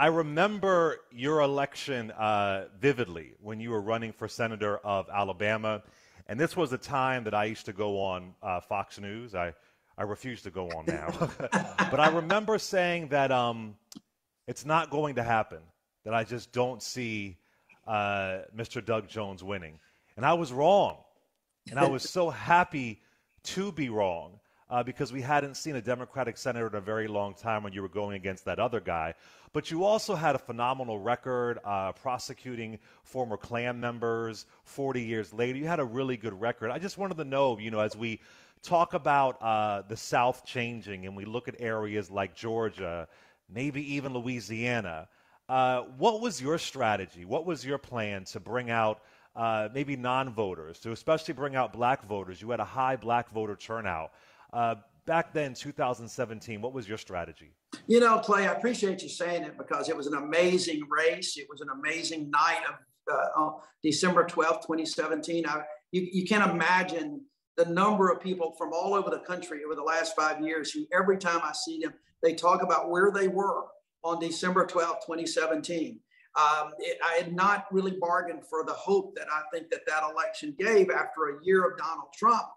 I remember your election vividly when you were running for senator of Alabama. And this was a time that I used to go on Fox News. I refuse to go on now. But I remember saying that it's not going to happen, that I just don't see Mr. Doug Jones winning. And I was wrong. And I was so happy to be wrong because we hadn't seen a Democratic senator in a very long time when you were going against that other guy. But you also had a phenomenal record prosecuting former Klan members 40 years later. You had a really good record. I just wanted to know, as we talk about the South changing and we look at areas like Georgia, maybe even Louisiana, what was your strategy? What was your plan to bring out maybe non-voters, to especially bring out black voters? You had a high black voter turnout. Back then, 2017, what was your strategy? Clay, I appreciate you saying it because it was an amazing race. It was an amazing night of December 12th, 2017. You can't imagine the number of people from all over the country over the last 5 years who every time I see them, they talk about where they were on December 12th, 2017. I had not really bargained for the hope that I think that election gave after a year of Donald Trump.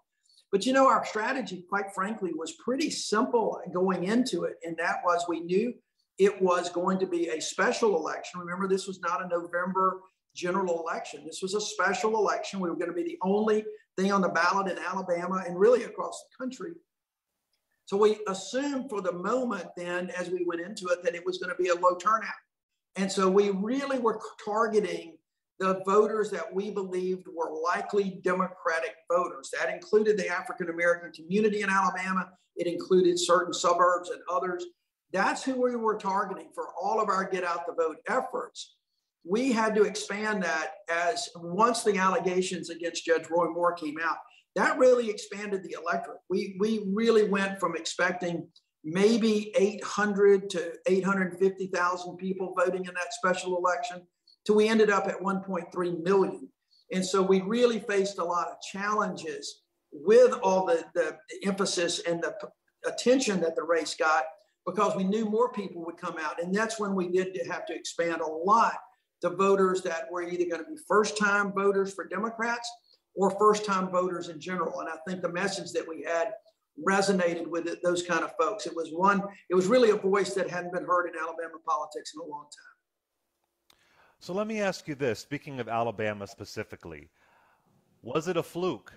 But our strategy, quite frankly, was pretty simple going into it. And that was, we knew it was going to be a special election. Remember, this was not a November general election. This was a special election. We were going to be the only thing on the ballot in Alabama and really across the country. So we assumed for the moment then, as we went into it, that it was going to be a low turnout. And so we really were targeting the voters that we believed were likely Democratic voters. That included the African-American community in Alabama. It included certain suburbs and others. That's who we were targeting for all of our get out the vote efforts. We had to expand that as once the allegations against Judge Roy Moore came out, that really expanded the electorate. We really went from expecting maybe 800 to 850,000 people voting in that special election to we ended up at 1.3 million. And so we really faced a lot of challenges with all the emphasis and the attention that the race got because we knew more people would come out. And that's when we did have to expand a lot to voters that were either going to be first-time voters for Democrats or first-time voters in general. And I think the message that we had resonated with those kind of folks. It was really a voice that hadn't been heard in Alabama politics in a long time. So let me ask you this, speaking of Alabama specifically, was it a fluke?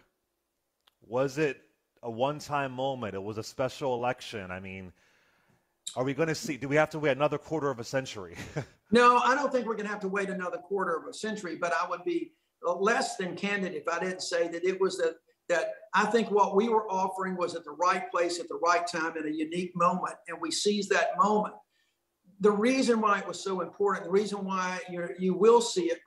Was it a one-time moment? It was a special election. I mean, are we going to see, do we have to wait another quarter of a century? No, I don't think we're going to have to wait another quarter of a century, but I would be less than candid if I didn't say that it was that I think what we were offering was at the right place at the right time in a unique moment, and we seized that moment. The reason why it was so important, the reason why you will see it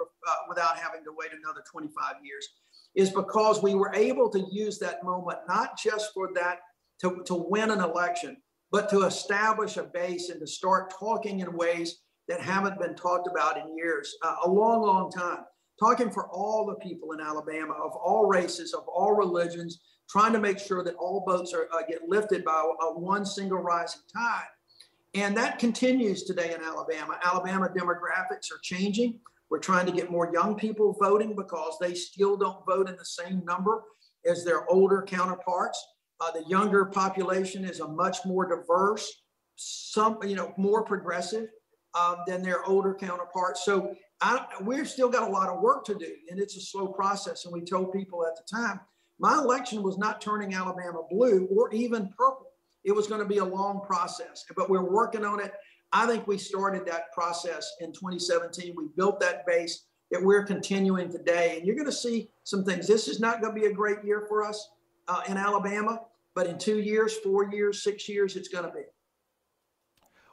without having to wait another 25 years is because we were able to use that moment, not just for that to win an election, but to establish a base and to start talking in ways that haven't been talked about in years, a long, long time. Talking for all the people in Alabama of all races, of all religions, trying to make sure that all boats get lifted by one single rising tide. And that continues today in Alabama. Alabama demographics are changing. We're trying to get more young people voting because they still don't vote in the same number as their older counterparts. The younger population is a much more diverse, more progressive than their older counterparts. So we've still got a lot of work to do, and it's a slow process. And we told people at the time, my election was not turning Alabama blue or even purple. It was going to be a long process, but we're working on it. I think we started that process in 2017. We built that base that we're continuing today, and you're going to see some things. This is not going to be a great year for us in Alabama, but in 2 years, 4 years, 6 years, it's going to be.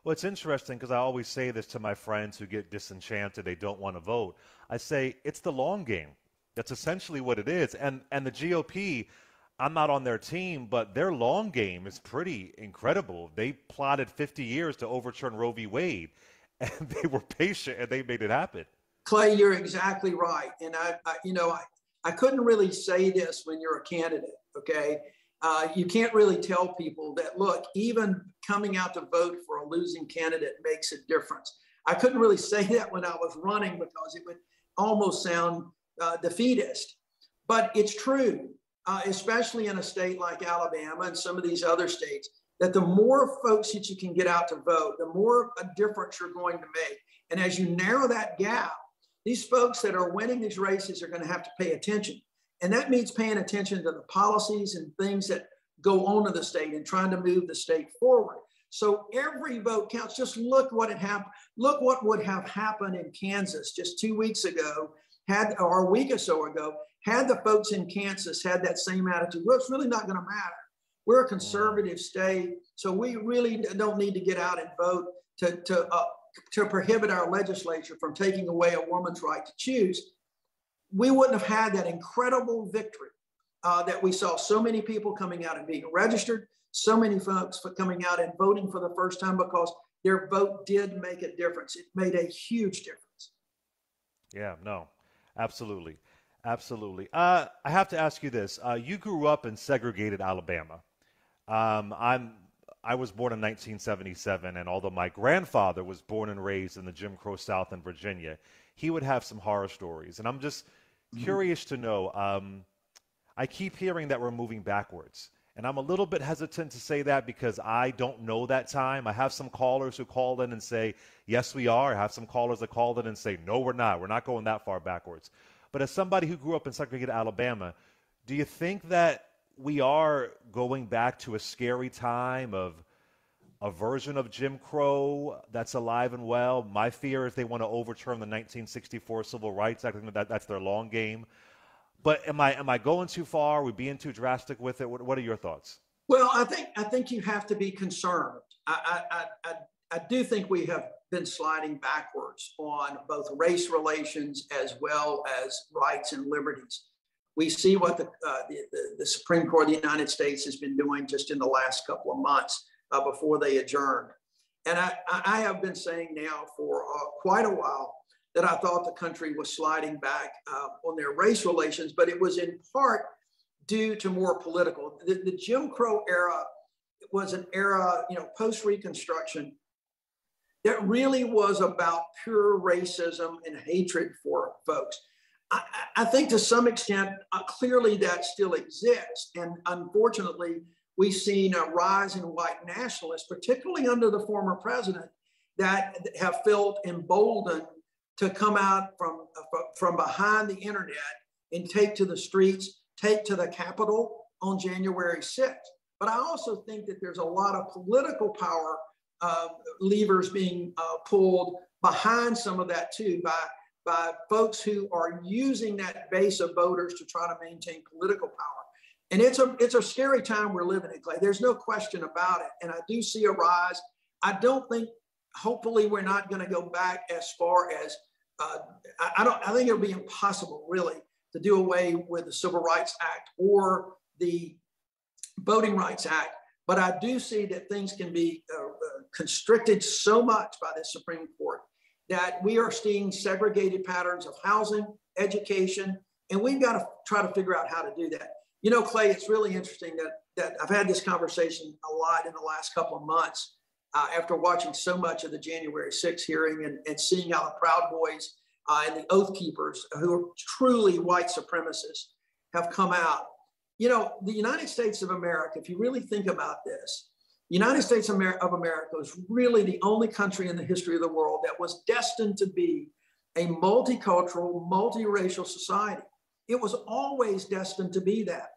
Well, it's interesting because I always say this to my friends who get disenchanted, they don't want to vote. I say it's the long game. That's essentially what it is. And the GOP, I'm not on their team, but their long game is pretty incredible. They plotted 50 years to overturn Roe v. Wade, and they were patient, and they made it happen. Clay, you're exactly right. And I couldn't really say this when you're a candidate, okay? You can't really tell people that, look, even coming out to vote for a losing candidate makes a difference. I couldn't really say that when I was running because it would almost sound defeatist. But it's true, especially in a state like Alabama and some of these other states, that the more folks that you can get out to vote, the more a difference you're going to make. And as you narrow that gap, these folks that are winning these races are going to have to pay attention. And that means paying attention to the policies and things that go on in the state and trying to move the state forward. So every vote counts. Just look what had happened. Look what would have happened in Kansas just 2 weeks ago, or a week or so ago, had the folks in Kansas had that same attitude. Well, it's really not going to matter. We're a conservative state, so we really don't need to get out and vote to prohibit our legislature from taking away a woman's right to choose. We wouldn't have had that incredible victory that we saw so many people coming out and being registered, so many folks coming out and voting for the first time because their vote did make a difference. It made a huge difference. Yeah, no, absolutely. Absolutely. I have to ask you this. You grew up in segregated Alabama. I was born in 1977, and although my grandfather was born and raised in the Jim Crow South in Virginia, he would have some horror stories. And I'm just curious to know, I keep hearing that we're moving backwards. And I'm a little bit hesitant to say that because I don't know that time. I have some callers who call in and say, yes, we are. I have some callers that call in and say, no, we're not. We're not going that far backwards. But as somebody who grew up in segregated Alabama, do you think that we are going back to a scary time of a version of Jim Crow that's alive and well? My fear is they want to overturn the 1964 Civil Rights Act. I think that's their long game. But am I going too far? Are we being too drastic with it? What are your thoughts? Well, I think you have to be concerned. I do think we have been sliding backwards on both race relations as well as rights and liberties. We see what the Supreme Court of the United States has been doing just in the last couple of months before they adjourned. And I have been saying now for quite a while that I thought the country was sliding back on their race relations, but it was in part due to more political. The Jim Crow era was an era, post-Reconstruction, that really was about pure racism and hatred for folks. I think to some extent, clearly that still exists. And unfortunately, we've seen a rise in white nationalists, particularly under the former president, that have felt emboldened to come out from behind the internet and take to the streets, take to the Capitol on January 6th. But I also think that there's a lot of political power levers being pulled behind some of that too by folks who are using that base of voters to try to maintain political power. And it's a scary time we're living in, Clay. There's no question about it. And I do see a rise. I don't think, hopefully we're not going to go back as far as, I think it'll be impossible really to do away with the Civil Rights Act or the Voting Rights Act. But I do see that things can be constricted so much by the Supreme Court that we are seeing segregated patterns of housing, education, and we've got to try to figure out how to do that. Clay, it's really interesting that I've had this conversation a lot in the last couple of months after watching so much of the January 6th hearing and seeing how the Proud Boys and the Oath Keepers, who are truly white supremacists, have come out. The United States of America, if you really think about this, the United States of America was really the only country in the history of the world that was destined to be a multicultural, multiracial society. It was always destined to be that.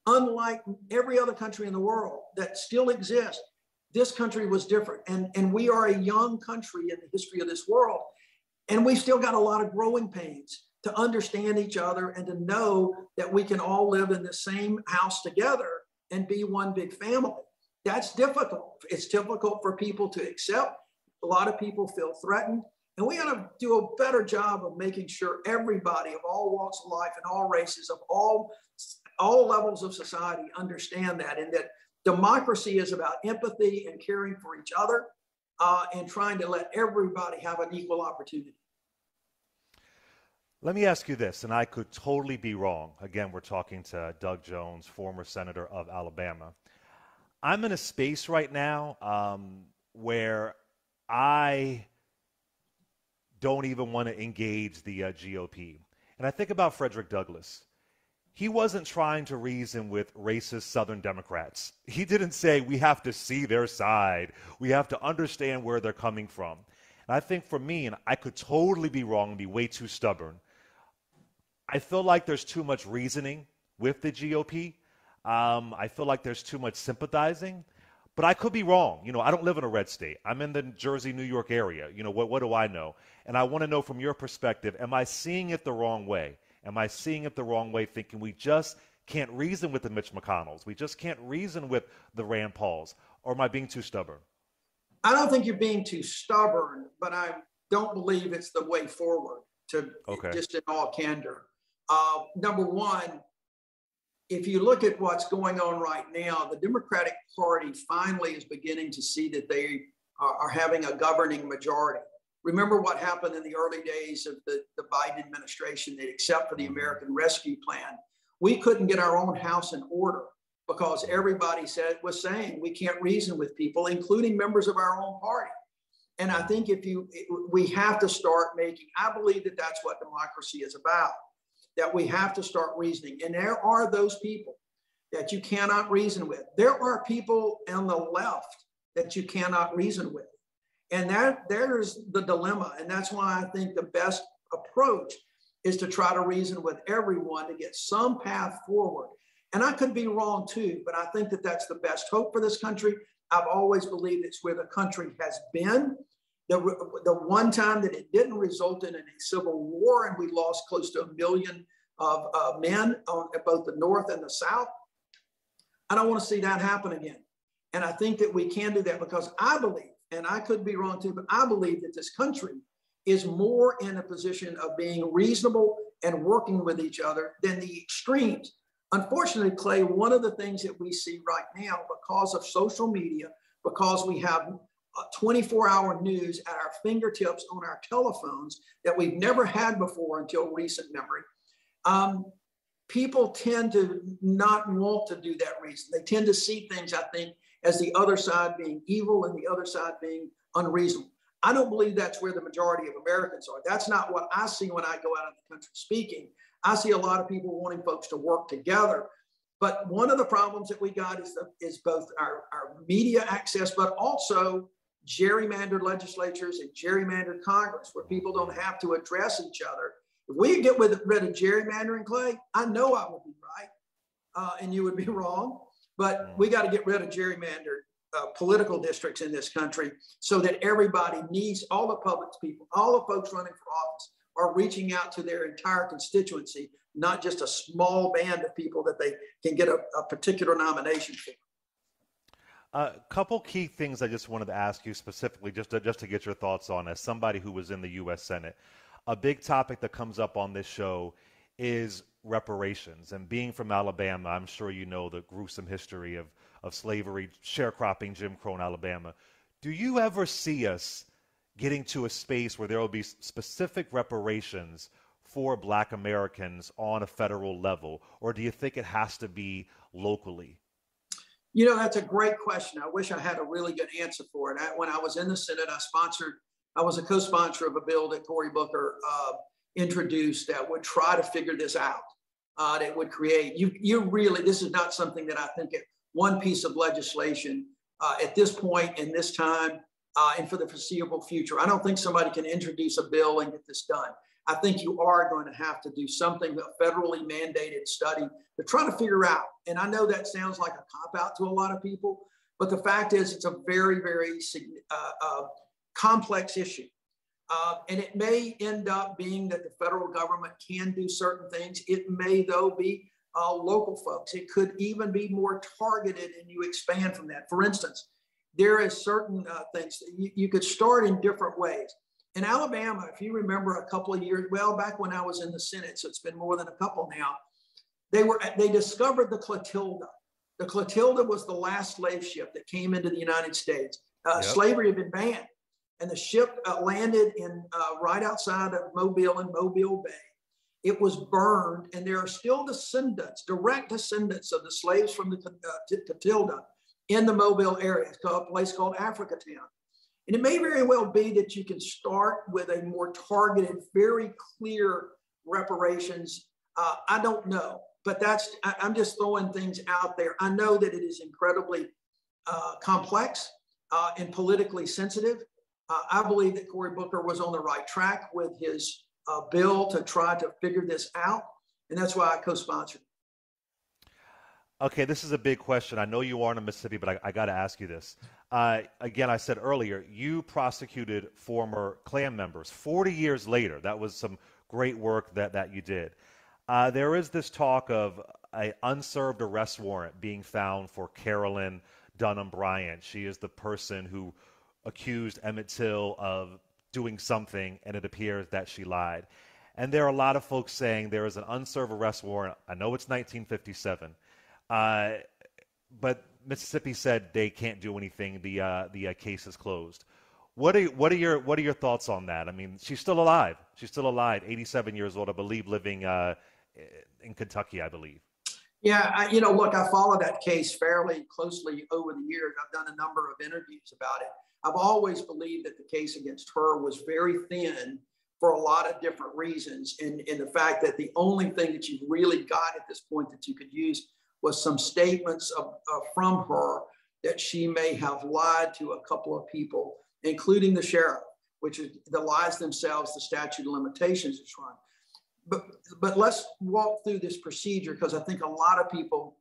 Unlike every other country in the world that still exists, this country was different. And we are a young country in the history of this world. And we've still got a lot of growing pains to understand each other and to know that we can all live in the same house together and be one big family. That's difficult. It's difficult for people to accept. A lot of people feel threatened. And we got to do a better job of making sure everybody of all walks of life and all races of all levels of society understand that, and that democracy is about empathy and caring for each other and trying to let everybody have an equal opportunity. Let me ask you this, and I could totally be wrong. Again, we're talking to Doug Jones, former senator of Alabama. I'm in a space right now where I don't even want to engage the GOP. And I think about Frederick Douglass. He wasn't trying to reason with racist Southern Democrats. He didn't say we have to see their side. We have to understand where they're coming from. And I think for me, and I could totally be wrong and be way too stubborn, I feel like there's too much reasoning with the GOP. I feel like there's too much sympathizing. But I could be wrong. You know, I don't live in a red state. I'm in the Jersey, New York area. You know, what do I know? And I want to know from your perspective, am I seeing it the wrong way? Am I seeing it the wrong way, thinking we just can't reason with the Mitch McConnells? We just can't reason with the Rand Pauls? Or am I being too stubborn? I don't think you're being too stubborn, but I don't believe it's the way forward, to just in all candor. Number one, if you look at what's going on right now, the Democratic Party finally is beginning to see that they are having a governing majority. Remember what happened in the early days of the Biden administration, that except for the American Rescue Plan, we couldn't get our own house in order because everybody was saying we can't reason with people, including members of our own party. And I think we have to start I believe that that's what democracy is about, that we have to start reasoning. And there are those people that you cannot reason with. There are people on the left that you cannot reason with. And there's the dilemma. And that's why I think the best approach is to try to reason with everyone to get some path forward. And I could be wrong too, but I think that that's the best hope for this country. I've always believed it's where the country has been. The one time that it didn't result in a civil war and we lost close to 1 million of men on both the North and the South, I don't want to see that happen again. And I think that we can do that because I believe, and I could be wrong too, but I believe that this country is more in a position of being reasonable and working with each other than the extremes. Unfortunately, Clay, one of the things that we see right now because of social media, because we have 24-hour news at our fingertips on our telephones that we've never had before until recent memory, people tend to not want to do that reason. They tend to see things, I think, as the other side being evil and the other side being unreasonable. I don't believe that's where the majority of Americans are. That's not what I see when I go out in the country speaking. I see a lot of people wanting folks to work together. But one of the problems that we got is both our media access, but also gerrymandered legislatures and gerrymandered Congress, where people don't have to address each other. If we get rid of gerrymandering, Clay, I know I would be right and you would be wrong. But we got to get rid of gerrymandered political districts in this country so that everybody needs, all the public people, all the folks running for office are reaching out to their entire constituency, not just a small band of people that they can get a particular nomination for. A couple key things I just wanted to ask you specifically, just to get your thoughts on, as somebody who was in the U.S. Senate. A big topic that comes up on this show is reparations. And being from Alabama, I'm sure you know the gruesome history of slavery, sharecropping, Jim Crow in Alabama. Do you ever see us getting to a space where there will be specific reparations for Black Americans on a federal level? Or do you think it has to be locally? You know, that's a great question. I wish I had a really good answer for it. When I was in the Senate, I was a co-sponsor of a bill that Cory Booker introduced that would try to figure this out. That would create, this is not something that I think one piece of legislation at this point in this time and for the foreseeable future. I don't think somebody can introduce a bill and get this done. I think you are going to have to do something, a federally mandated study to try to figure out. And I know that sounds like a cop-out to a lot of people, but the fact is it's a very, very complex issue. And it may end up being that the federal government can do certain things. It may, though, be local folks. It could even be more targeted and you expand from that. For instance, there is certain things that you could start in different ways. In Alabama, if you remember a couple of years, back when I was in the Senate, so it's been more than a couple now, they discovered the Clotilda. The Clotilda was the last slave ship that came into the United States. Slavery had been banned. And the ship landed in right outside of Mobile in Mobile Bay. It was burned, and there are still direct descendants of the slaves from the Clotilda in the Mobile area. It's called a place called Africatown. And it may very well be that you can start with a more targeted, very clear reparations. I don't know, but I'm just throwing things out there. I know that it is incredibly complex and politically sensitive. I believe that Cory Booker was on the right track with his bill to try to figure this out. And that's why I co-sponsored. Okay, this is a big question. I know you aren't in Mississippi, but I got to ask you this. Again, I said earlier, you prosecuted former Klan members 40 years later. That was some great work that you did. There is this talk of an unserved arrest warrant being found for Carolyn Dunham Bryant. She is the person who accused Emmett Till of doing something, and it appears that she lied. And there are a lot of folks saying there is an unserved arrest warrant. I know it's 1957, but Mississippi said they can't do anything. The case is closed. What are your thoughts on that? I mean, she's still alive. She's still alive, 87 years old, I believe, living in Kentucky, I believe. Yeah, look, I followed that case fairly closely over the years. I've done a number of interviews about it. I've always believed that the case against her was very thin for a lot of different reasons. And the fact that the only thing that you really got at this point that you could use was some statements from her that she may have lied to a couple of people, including the sheriff, which is the lies themselves, the statute of limitations is run. But let's walk through this procedure, because I think a lot of people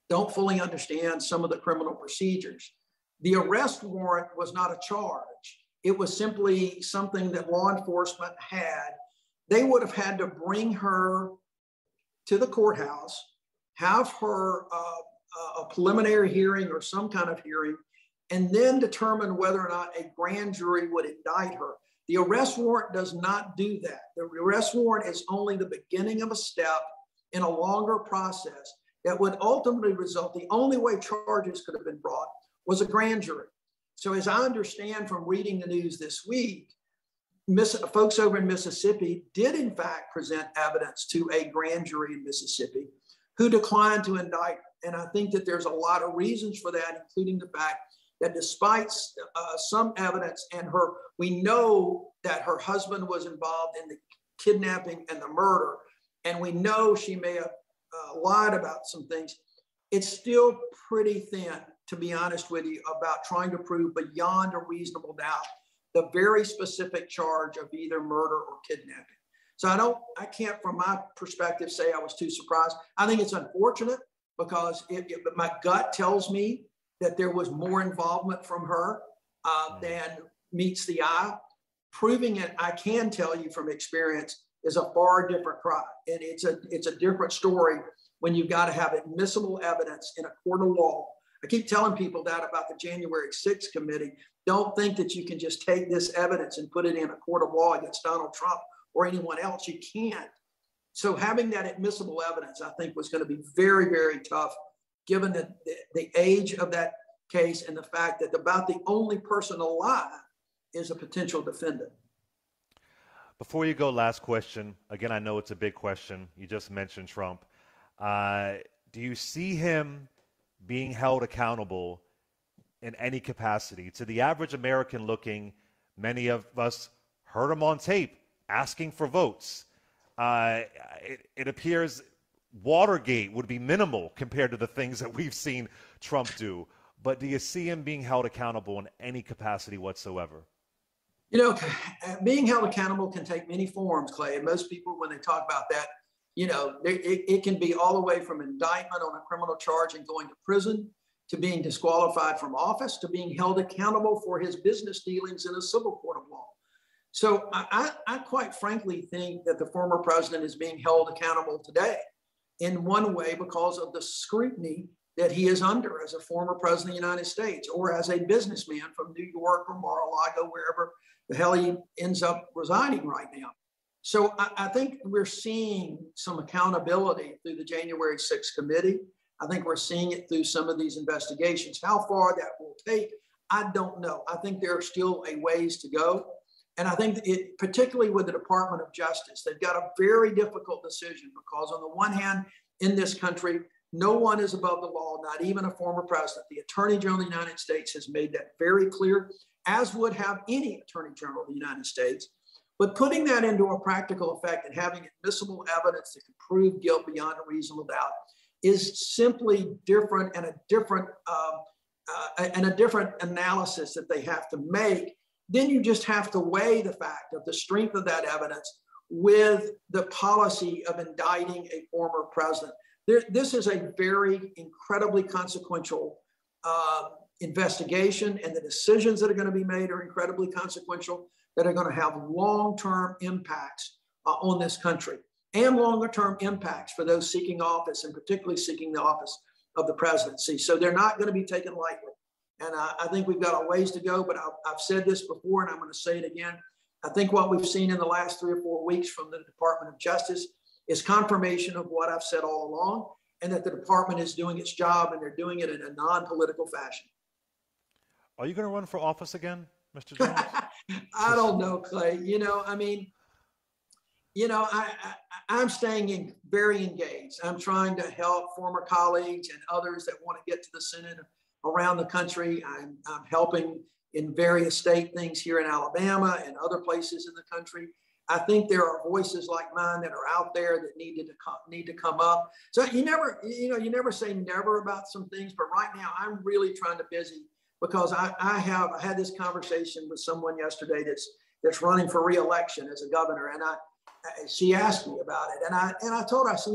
don't fully understand some of the criminal procedures. The arrest warrant was not a charge. It was simply something that law enforcement had. They would have had to bring her to the courthouse, have her a preliminary hearing or some kind of hearing, and then determine whether or not a grand jury would indict her. The arrest warrant does not do that. The arrest warrant is only the beginning of a step in a longer process that would ultimately result. The only way charges could have been brought was a grand jury. So as I understand from reading the news this week, folks over in Mississippi did in fact present evidence to a grand jury in Mississippi who declined to indict. And I think that there's a lot of reasons for that, including the fact that despite some evidence we know that her husband was involved in the kidnapping and the murder, and we know she may have lied about some things. It's still pretty thin, to be honest with you, about trying to prove beyond a reasonable doubt the very specific charge of either murder or kidnapping. So I can't, from my perspective, say I was too surprised. I think it's unfortunate because my gut tells me that there was more involvement from her than meets the eye. Proving it, I can tell you from experience, is a far different cry. And it's a different story when you've got to have admissible evidence in a court of law. I keep telling people that about the January 6th committee. Don't think that you can just take this evidence and put it in a court of law against Donald Trump or anyone else. You can't. So having that admissible evidence, I think, was going to be very, very tough, given the age of that case and the fact that about the only person alive is a potential defendant. Before you go, last question. Again, I know it's a big question. You just mentioned Trump. Do you see him being held accountable in any capacity? To the average American looking, many of us heard him on tape asking for votes. It appears Watergate would be minimal compared to the things that we've seen Trump do. But do you see him being held accountable in any capacity whatsoever? Being held accountable can take many forms, Clay. And most people, when they talk about that, it can be all the way from indictment on a criminal charge and going to prison, to being disqualified from office, to being held accountable for his business dealings in a civil court of law. So I quite frankly think that the former president is being held accountable today in one way because of the scrutiny that he is under as a former president of the United States or as a businessman from New York or Mar-a-Lago, wherever the hell he ends up residing right now. So I think we're seeing some accountability through the January 6th committee. I think we're seeing it through some of these investigations. How far that will take, I don't know. I think there are still a ways to go. And I think particularly with the Department of Justice, they've got a very difficult decision because on the one hand, in this country, no one is above the law, not even a former president. The Attorney General of the United States has made that very clear. as would have any Attorney General of the United States. But putting that into a practical effect and having admissible evidence that can prove guilt beyond a reasonable doubt is simply different, and a different analysis that they have to make. Then you just have to weigh the fact of the strength of that evidence with the policy of indicting a former president. This is a very incredibly consequential investigation, and the decisions that are going to be made are incredibly consequential, that are going to have long-term impacts on this country, and longer-term impacts for those seeking office, and particularly seeking the office of the presidency. So they're not going to be taken lightly. And I think we've got a ways to go, but I've said this before, and I'm going to say it again. I think what we've seen in the last 3 or 4 weeks from the Department of Justice is confirmation of what I've said all along, and that the department is doing its job, and they're doing it in a non-political fashion. Are you going to run for office again, Mr. Jones? I don't know, Clay. I'm staying very engaged. I'm trying to help former colleagues and others that want to get to the Senate around the country. I'm helping in various state things here in Alabama and other places in the country. I think there are voices like mine that are out there that need to come up. So you never say never about some things, but right now I'm really trying to busy, because I had this conversation with someone yesterday that's running for re-election as a governor, and she asked me about it, and I told her, I said,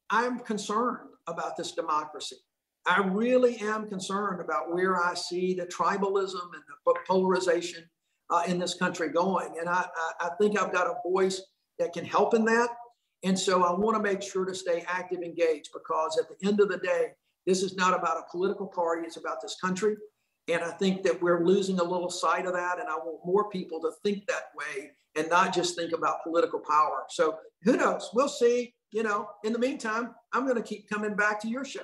I'm concerned about this democracy. I really am concerned about where I see the tribalism and the polarization in this country going. And I think I've got a voice that can help in that. And so I want to make sure to stay active, engaged, because at the end of the day, this is not about a political party. It's about this country. And I think that we're losing a little sight of that. And I want more people to think that way and not just think about political power. So who knows? We'll see. In the meantime, I'm going to keep coming back to your show.